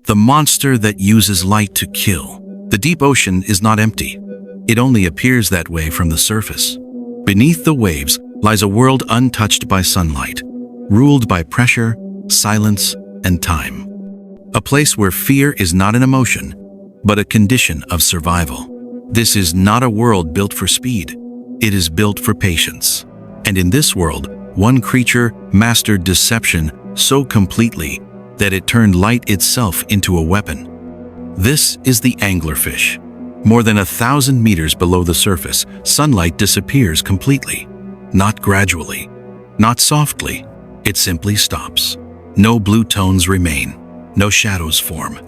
the monster that uses light to kill. The deep ocean is not empty. It only appears that way from the surface. Beneath the waves lies a world untouched by sunlight, ruled by pressure, silence, and time. A place where fear is not an emotion, but a condition of survival. This is not a world built for speed. It is built for patience. And in this world, one creature mastered deception so completely that it turned light itself into a weapon. This is the anglerfish. More than 1,000 meters below the surface, sunlight disappears completely. Not gradually, not softly. It simply stops. No blue tones remain. No shadows form.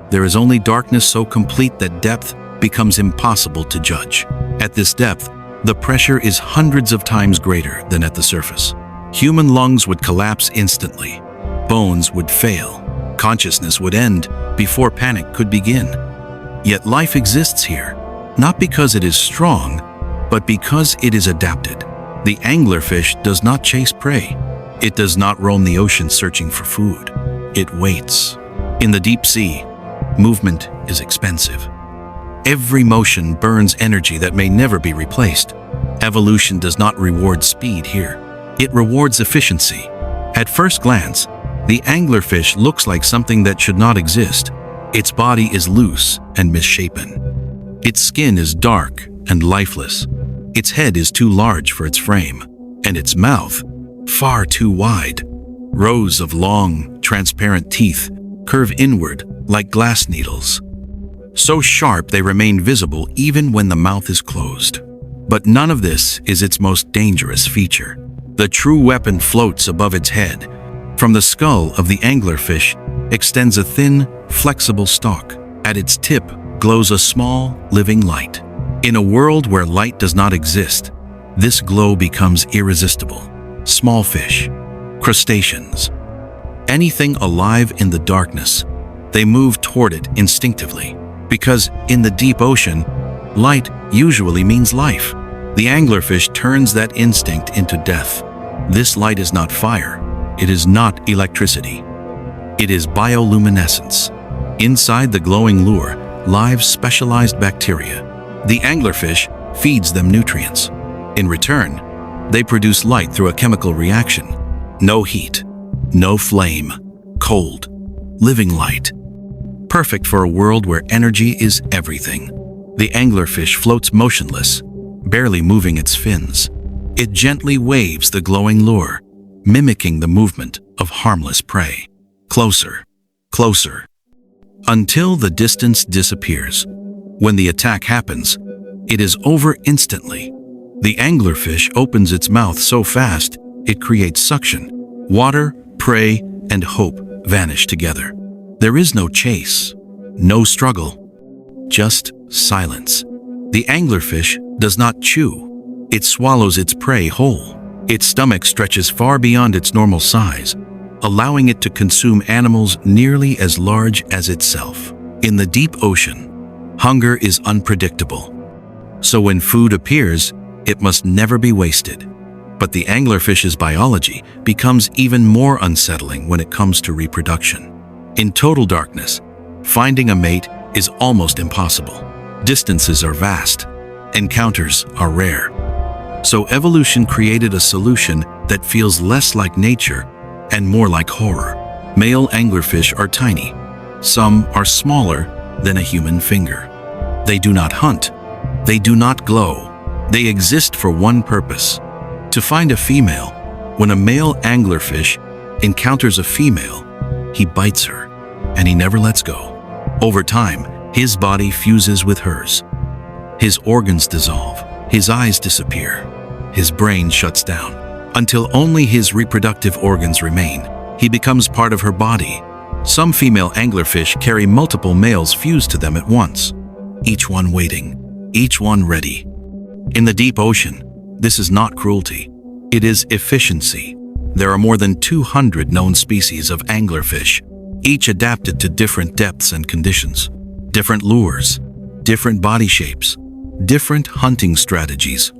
There is only darkness so complete that depth becomes impossible to judge. At this depth, the pressure is hundreds of times greater than at the surface. Human lungs would collapse instantly. Bones would fail. Consciousness would end before panic could begin. Yet life exists here, not because it is strong, but because it is adapted. The anglerfish does not chase prey. It does not roam the ocean searching for food. It waits. In the deep sea, movement is expensive. Every motion burns energy that may never be replaced. Evolution does not reward speed here. It rewards efficiency. At first glance, the anglerfish looks like something that should not exist. Its body is loose and misshapen. Its skin is dark and lifeless. Its head is too large for its frame, and its mouth far too wide. Rows of long, transparent teeth curve inward like glass needles. So sharp they remain visible even when the mouth is closed. But none of this is its most dangerous feature. The true weapon floats above its head. From the skull of the anglerfish extends a thin, flexible stalk. At its tip glows a small, living light. In a world where light does not exist, this glow becomes irresistible. Small fish, crustaceans, anything alive in the darkness, they move toward it instinctively. Because in the deep ocean, light usually means life. The anglerfish turns that instinct into death. This light is not fire. It is not electricity. It is bioluminescence. Inside the glowing lure live specialized bacteria. The anglerfish feeds them nutrients. In return, they produce light through a chemical reaction. No heat, no flame, cold, living light. Perfect for a world where energy is everything. The anglerfish floats motionless, barely moving its fins. It gently waves the glowing lure, mimicking the movement of harmless prey. Closer, closer, until the distance disappears. When the attack happens, it is over instantly. The anglerfish opens its mouth so fast, it creates suction. Water, prey, and hope vanish together. There is no chase, no struggle, just silence. The anglerfish does not chew. It swallows its prey whole. Its stomach stretches far beyond its normal size, allowing it to consume animals nearly as large as itself. In the deep ocean, hunger is unpredictable. So when food appears, it must never be wasted. But the anglerfish's biology becomes even more unsettling when it comes to reproduction. In total darkness, finding a mate is almost impossible. Distances are vast. Encounters are rare. So evolution created a solution that feels less like nature and more like horror. Male anglerfish are tiny. Some are smaller than a human finger. They do not hunt. They do not glow. They exist for one purpose: to find a female. When a male anglerfish encounters a female, he bites her, and he never lets go. Over time, his body fuses with hers. His organs dissolve, his eyes disappear, his brain shuts down, until only his reproductive organs remain. He becomes part of her body. Some female anglerfish carry multiple males fused to them at once, each one waiting, each one ready. In the deep ocean, this is not cruelty. It is efficiency. There are more than 200 known species of anglerfish, each adapted to different depths and conditions, different lures, different body shapes, different hunting strategies.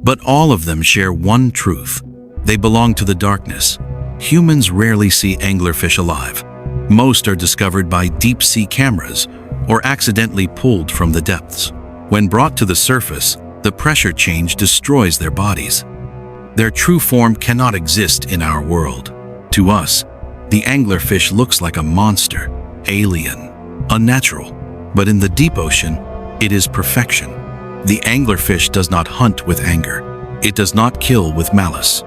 But all of them share one truth: they belong to the darkness. Humans rarely see anglerfish alive. Most are discovered by deep-sea cameras or accidentally pulled from the depths. When brought to the surface, the pressure change destroys their bodies. Their true form cannot exist in our world. To us, the anglerfish looks like a monster, alien, unnatural. But in the deep ocean, it is perfection. The anglerfish does not hunt with anger. It does not kill with malice.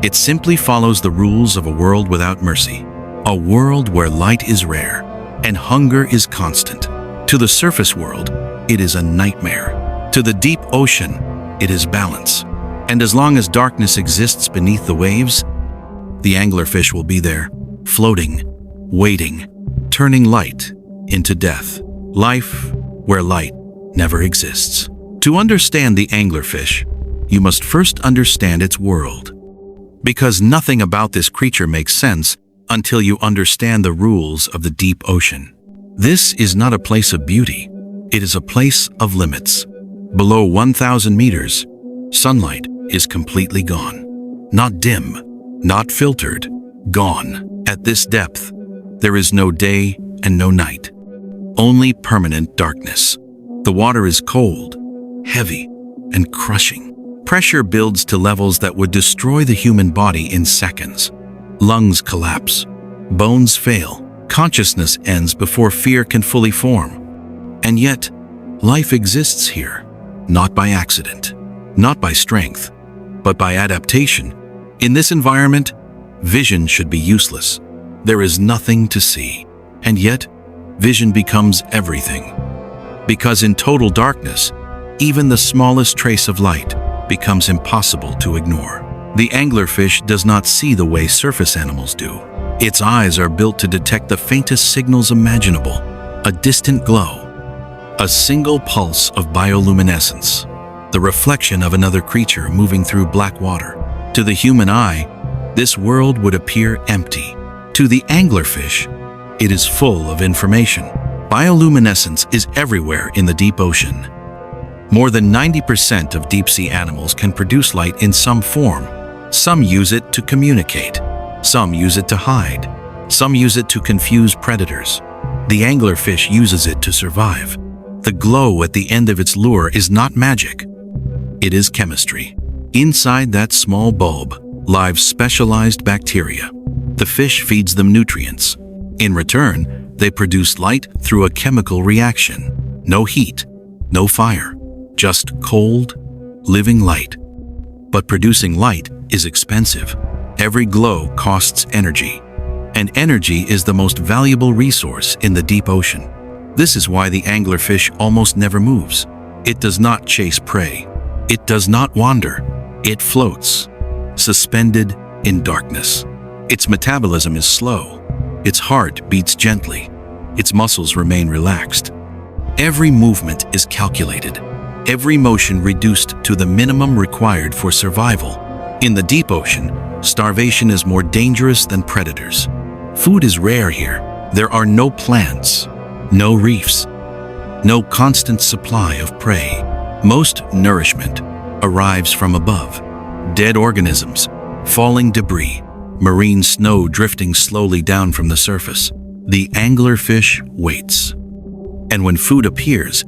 It simply follows the rules of a world without mercy, a world where light is rare and hunger is constant. To the surface world, it is a nightmare. To the deep ocean, it is balance. And as long as darkness exists beneath the waves, the anglerfish will be there, floating, waiting, turning light into death. Life where light never exists. To understand the anglerfish, you must first understand its world. Because nothing about this creature makes sense until you understand the rules of the deep ocean. This is not a place of beauty. It is a place of limits. Below 1,000 meters, sunlight is completely gone. Not dim, not filtered, gone. At this depth, there is no day and no night. Only permanent darkness. The water is cold, heavy, and crushing. Pressure builds to levels that would destroy the human body in seconds. Lungs collapse, bones fail, consciousness ends before fear can fully form. And yet, life exists here, not by accident, not by strength, but by adaptation. In this environment, vision should be useless. There is nothing to see, and yet, vision becomes everything. Because in total darkness, even the smallest trace of light becomes impossible to ignore. The anglerfish does not see the way surface animals do. Its eyes are built to detect the faintest signals imaginable, a distant glow, a single pulse of bioluminescence, the reflection of another creature moving through black water. To the human eye, this world would appear empty. To the anglerfish, it is full of information. Bioluminescence is everywhere in the deep ocean. More than 90% of deep-sea animals can produce light in some form. Some use it to communicate. Some use it to hide. Some use it to confuse predators. The anglerfish uses it to survive. The glow at the end of its lure is not magic. It is chemistry. Inside that small bulb live specialized bacteria. The fish feeds them nutrients. In return, they produce light through a chemical reaction. No heat, no fire, just cold, living light. But producing light is expensive. Every glow costs energy, and energy is the most valuable resource in the deep ocean. This is why the anglerfish almost never moves. It does not chase prey. It does not wander. It floats, suspended in darkness. Its metabolism is slow. Its heart beats gently. Its muscles remain relaxed. Every movement is calculated. Every motion reduced to the minimum required for survival. In the deep ocean, starvation is more dangerous than predators. Food is rare here. There are no plants, no reefs, no constant supply of prey. Most nourishment arrives from above. Dead organisms, falling debris, marine snow drifting slowly down from the surface. The anglerfish waits. And when food appears,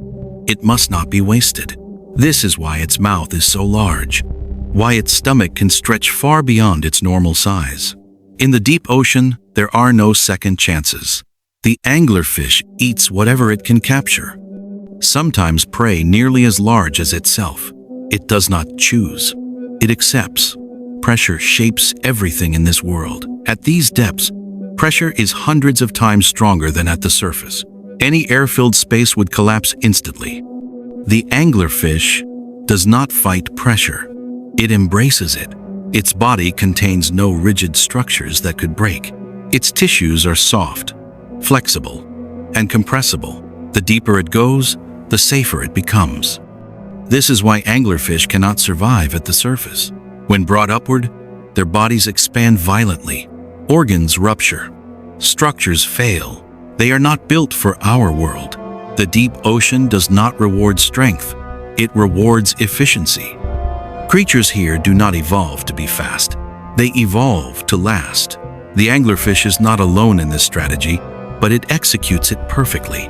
it must not be wasted. This is why its mouth is so large, why its stomach can stretch far beyond its normal size. In the deep ocean, there are no second chances. The anglerfish eats whatever it can capture, sometimes prey nearly as large as itself. It does not choose. It accepts. Pressure shapes everything in this world. At these depths, pressure is hundreds of times stronger than at the surface. Any air-filled space would collapse instantly. The anglerfish does not fight pressure. It embraces it. Its body contains no rigid structures that could break. Its tissues are soft, flexible, and compressible. The deeper it goes, the safer it becomes. This is why anglerfish cannot survive at the surface. When brought upward, their bodies expand violently. Organs rupture. Structures fail. They are not built for our world. The deep ocean does not reward strength. It rewards efficiency. Creatures here do not evolve to be fast. They evolve to last. The anglerfish is not alone in this strategy, but it executes it perfectly.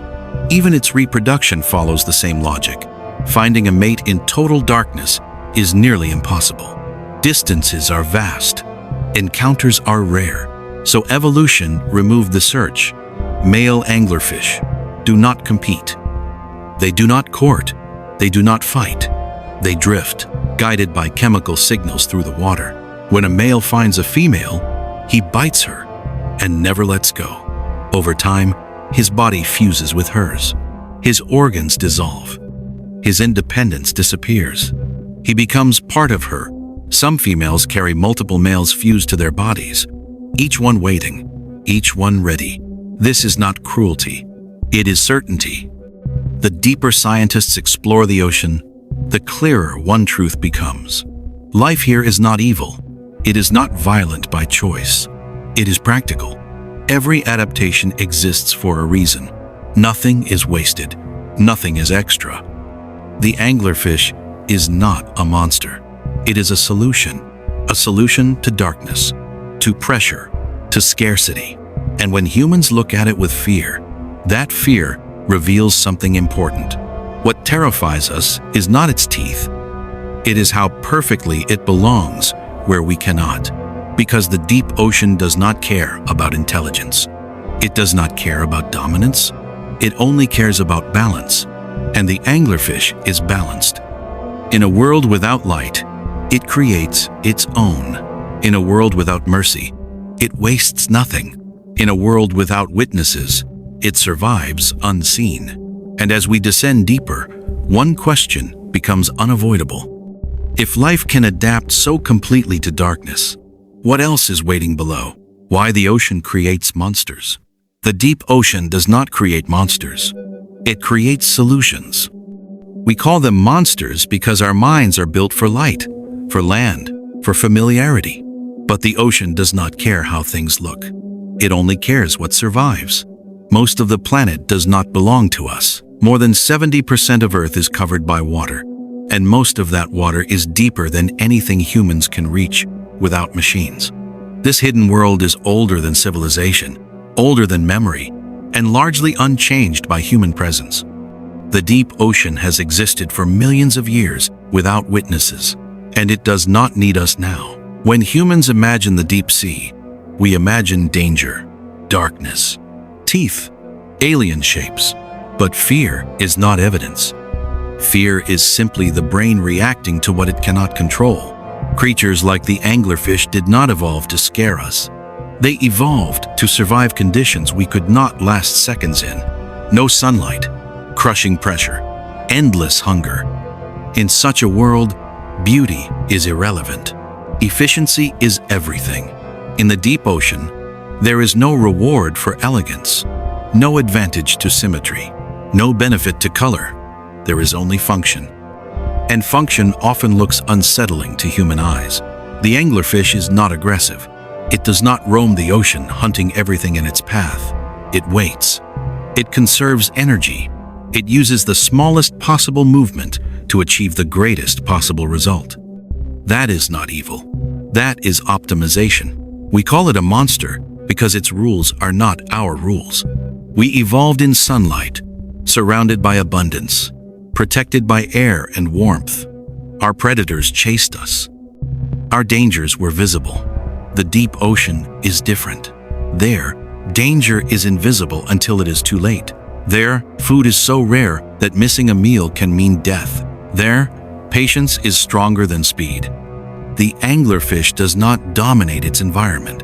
Even its reproduction follows the same logic. Finding a mate in total darkness is nearly impossible. Distances are vast. Encounters are rare. So evolution removed the search. Male anglerfish do not compete. They do not court. They do not fight. They drift, guided by chemical signals through the water. When a male finds a female, he bites her and never lets go. Over time, his body fuses with hers. His organs dissolve. His independence disappears. He becomes part of her. Some females carry multiple males fused to their bodies, each one waiting, each one ready. This is not cruelty. It is certainty. The deeper scientists explore the ocean, the clearer one truth becomes. Life here is not evil. It is not violent by choice. It is practical. Every adaptation exists for a reason. Nothing is wasted. Nothing is extra. The anglerfish is not a monster. It is a solution to darkness, to pressure, to scarcity. And when humans look at it with fear, that fear reveals something important. What terrifies us is not its teeth. It is how perfectly it belongs where we cannot. Because the deep ocean does not care about intelligence. It does not care about dominance. It only cares about balance. And the anglerfish is balanced. In a world without light, it creates its own. In a world without mercy, it wastes nothing. In a world without witnesses, it survives unseen. And as we descend deeper, one question becomes unavoidable. If life can adapt so completely to darkness, what else is waiting below? Why the ocean creates monsters? The deep ocean does not create monsters. It creates solutions. We call them monsters because our minds are built for light, for land, for familiarity. But the ocean does not care how things look. It only cares what survives. Most of the planet does not belong to us. More than 70% of Earth is covered by water, and most of that water is deeper than anything humans can reach without machines. This hidden world is older than civilization, older than memory, and largely unchanged by human presence. The deep ocean has existed for millions of years without witnesses, and it does not need us now. When humans imagine the deep sea, we imagine danger, darkness, teeth, alien shapes. But fear is not evidence. Fear is simply the brain reacting to what it cannot control. Creatures like the anglerfish did not evolve to scare us. They evolved to survive conditions we could not last seconds in. No sunlight, crushing pressure, endless hunger. In such a world, beauty is irrelevant. Efficiency is everything. In the deep ocean, there is no reward for elegance, no advantage to symmetry, no benefit to color. There is only function. And function often looks unsettling to human eyes. The anglerfish is not aggressive. It does not roam the ocean hunting everything in its path. It waits. It conserves energy. It uses the smallest possible movement to achieve the greatest possible result. That is not evil. That is optimization. We call it a monster because its rules are not our rules. We evolved in sunlight, surrounded by abundance, protected by air and warmth. Our predators chased us. Our dangers were visible. The deep ocean is different. There, danger is invisible until it is too late. There, food is so rare that missing a meal can mean death. There, patience is stronger than speed. The anglerfish does not dominate its environment.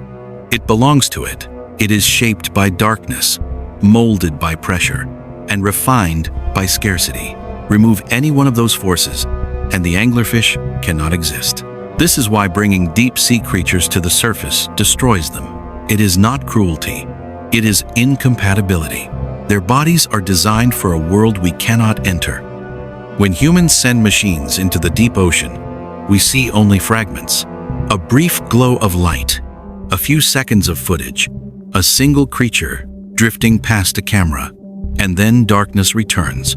It belongs to it. It is shaped by darkness, molded by pressure, and refined by scarcity. Remove any one of those forces, and the anglerfish cannot exist. This is why bringing deep-sea creatures to the surface destroys them. It is not cruelty. It is incompatibility. Their bodies are designed for a world we cannot enter. When humans send machines into the deep ocean, we see only fragments. A brief glow of light, a few seconds of footage, a single creature drifting past a camera, and then darkness returns.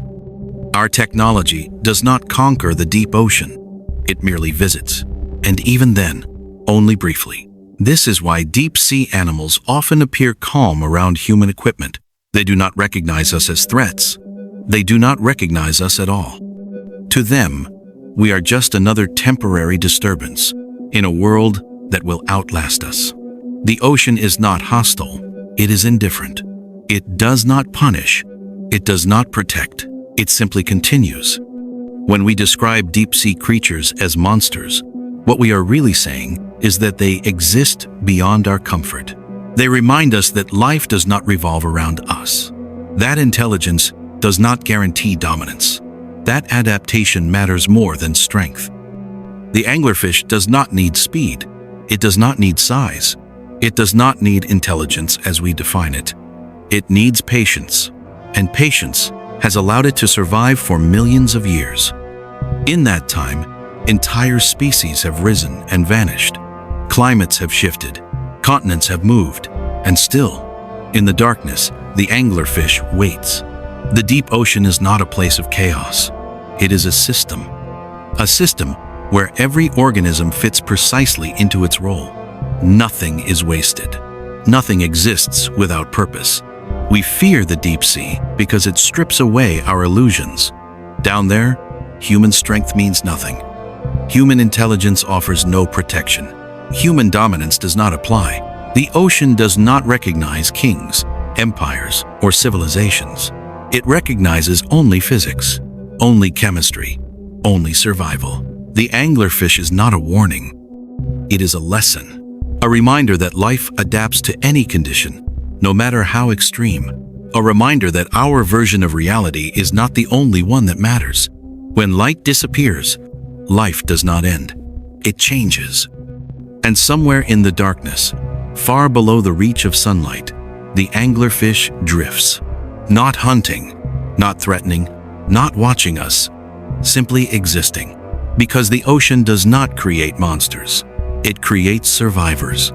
Our technology does not conquer the deep ocean. It merely visits, and even then, only briefly. This is why deep-sea animals often appear calm around human equipment. They do not recognize us as threats. They do not recognize us at all. To them, we are just another temporary disturbance in a world that will outlast us. The ocean is not hostile. It is indifferent. It does not punish. It does not protect. It simply continues. When we describe deep-sea creatures as monsters, what we are really saying is that they exist beyond our comfort. They remind us that life does not revolve around us. That intelligence does not guarantee dominance. That adaptation matters more than strength. The anglerfish does not need speed. It does not need size. It does not need intelligence as we define it. It needs patience, and patience has allowed it to survive for millions of years. In that time, entire species have risen and vanished. Climates have shifted, continents have moved, and still, in the darkness, the anglerfish waits. The deep ocean is not a place of chaos. It is a system where every organism fits precisely into its role. Nothing is wasted. Nothing exists without purpose. We fear the deep sea because it strips away our illusions. Down there, human strength means nothing. Human intelligence offers no protection. Human dominance does not apply. The ocean does not recognize kings, empires, or civilizations. It recognizes only physics, only chemistry, only survival. The anglerfish is not a warning. It is a lesson, a reminder that life adapts to any condition, no matter how extreme. A reminder that our version of reality is not the only one that matters. When light disappears, life does not end. It changes. And somewhere in the darkness, far below the reach of sunlight, the anglerfish drifts. Not hunting, not threatening, not watching us, simply existing. Because the ocean does not create monsters. It creates survivors.